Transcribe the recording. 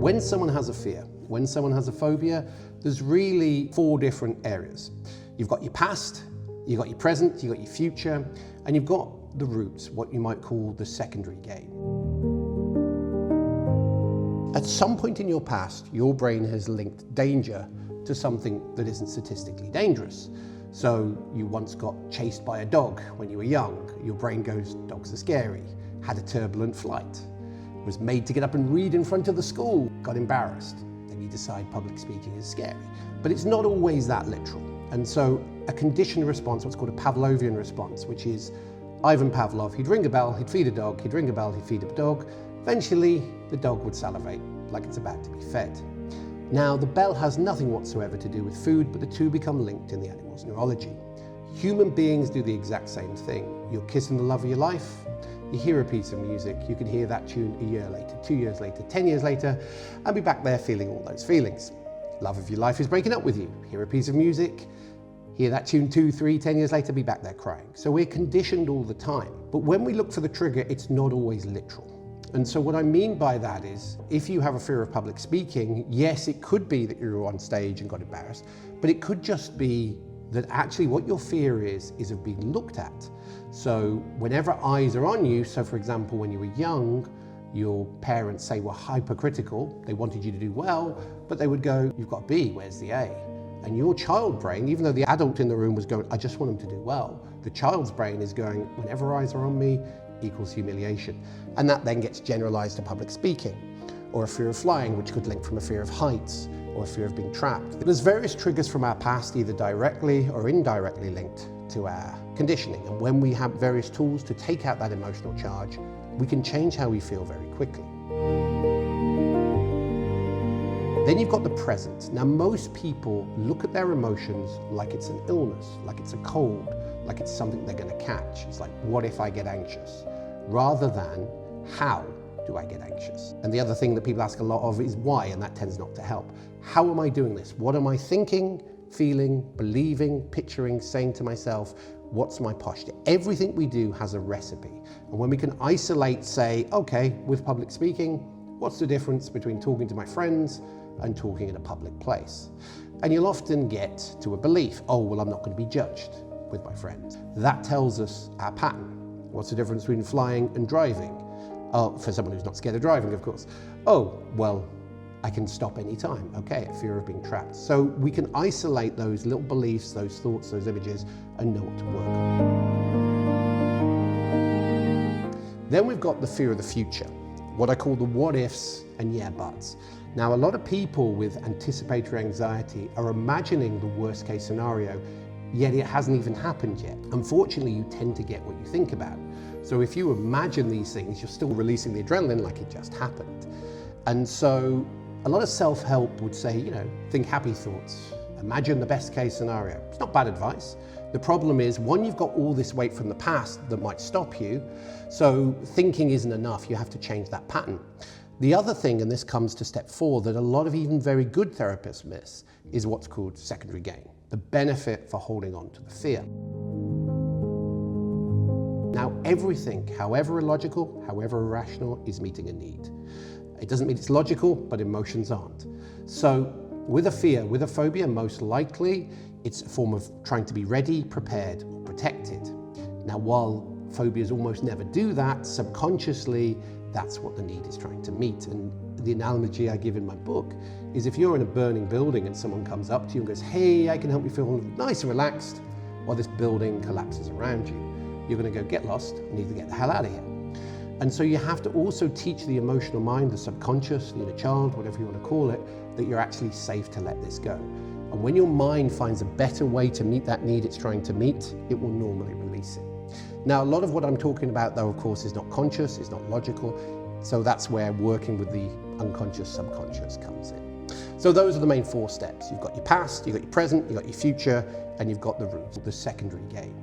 When someone has a fear, when someone has a phobia, there's really 4 different areas. You've got your past, you've got your present, you've got your future, and you've got the roots, what you might call the secondary gain. At some point in your past, your brain has linked danger to something that isn't statistically dangerous. So you once got chased by a dog when you were young. Your brain goes, dogs are scary. Had a turbulent flight. Was made to get up and read in front of the school. Got embarrassed. Then you decide public speaking is scary. But it's not always that literal. And so a conditioned response, what's called a Pavlovian response, which is Ivan Pavlov, he'd ring a bell, he'd feed a dog, he'd ring a bell, he'd feed a dog. Eventually, the dog would salivate like it's about to be fed. Now, the bell has nothing whatsoever to do with food, but the two become linked in the animal's neurology. Human beings do the exact same thing. You're kissing the love of your life, you hear a piece of music, you can hear that tune a year later, 2 years later, 10 years later, and be back there feeling all those feelings. Love of your life is breaking up with you. Hear a piece of music, hear that tune 2, 3, 10 years later, be back there crying. So we're conditioned all the time. But when we look for the trigger, it's not always literal. And so what I mean by that is, if you have a fear of public speaking, yes, it could be that you're on stage and got embarrassed, but it could just be that actually what your fear is of being looked at. So whenever eyes are on you, so for example, when you were young, your parents say were hypercritical, they wanted you to do well, but they would go, you've got a B, where's the A? And your child brain, even though the adult in the room was going, I just want them to do well, the child's brain is going, whenever eyes are on me, equals humiliation. And that then gets generalized to public speaking, or a fear of flying, which could link from a fear of heights, or a fear of being trapped. There's various triggers from our past, either directly or indirectly linked to our conditioning. And when we have various tools to take out that emotional charge, we can change how we feel very quickly. Then you've got the present. Now, most people look at their emotions like it's an illness, like it's a cold, like it's something they're going to catch. It's like, what if I get anxious? Rather than, how do I get anxious? And the other thing that people ask a lot of is why, and that tends not to help. How am I doing this? What am I thinking, feeling, believing, picturing, saying to myself? What's my posture? Everything we do has a recipe. And when we can isolate, say, okay, with public speaking, what's the difference between talking to my friends and talking in a public place? And you'll often get to a belief, oh, well, I'm not going to be judged with my friends. That tells us our pattern. What's the difference between flying and driving? Oh, for someone who's not scared of driving, of course. Oh, well, I can stop any time. Okay, a fear of being trapped. So we can isolate those little beliefs, those thoughts, those images, and know what to work on. Then we've got the fear of the future, what I call the what ifs and yeah buts. Now, a lot of people with anticipatory anxiety are imagining the worst case scenario, yet it hasn't even happened yet. Unfortunately, you tend to get what you think about. So if you imagine these things, you're still releasing the adrenaline like it just happened. And so a lot of self-help would say, you know, think happy thoughts, imagine the best case scenario. It's not bad advice. The problem is, one, you've got all this weight from the past that might stop you, so thinking isn't enough, you have to change that pattern. The other thing, and this comes to step 4, that a lot of even very good therapists miss, is what's called secondary gain, the benefit for holding on to the fear. Now, everything, however illogical, however irrational, is meeting a need. It doesn't mean it's logical, but emotions aren't. So with a fear, with a phobia, most likely it's a form of trying to be ready, prepared, or protected. Now, while phobias almost never do that, subconsciously, that's what the need is trying to meet. And the analogy I give in my book is, if you're in a burning building and someone comes up to you and goes, hey, I can help you feel nice and relaxed, while this building collapses around you, you're going to go, get lost, I need to get the hell out of here. And so you have to also teach the emotional mind, the subconscious, the inner child, whatever you want to call it, that you're actually safe to let this go. And when your mind finds a better way to meet that need it's trying to meet, it will normally release it. Now, a lot of what I'm talking about, though, of course, is not conscious, is not logical. So that's where working with the unconscious, subconscious comes in. So those are the main 4 steps. You've got your past, you've got your present, you've got your future, and you've got the roots, the secondary gain.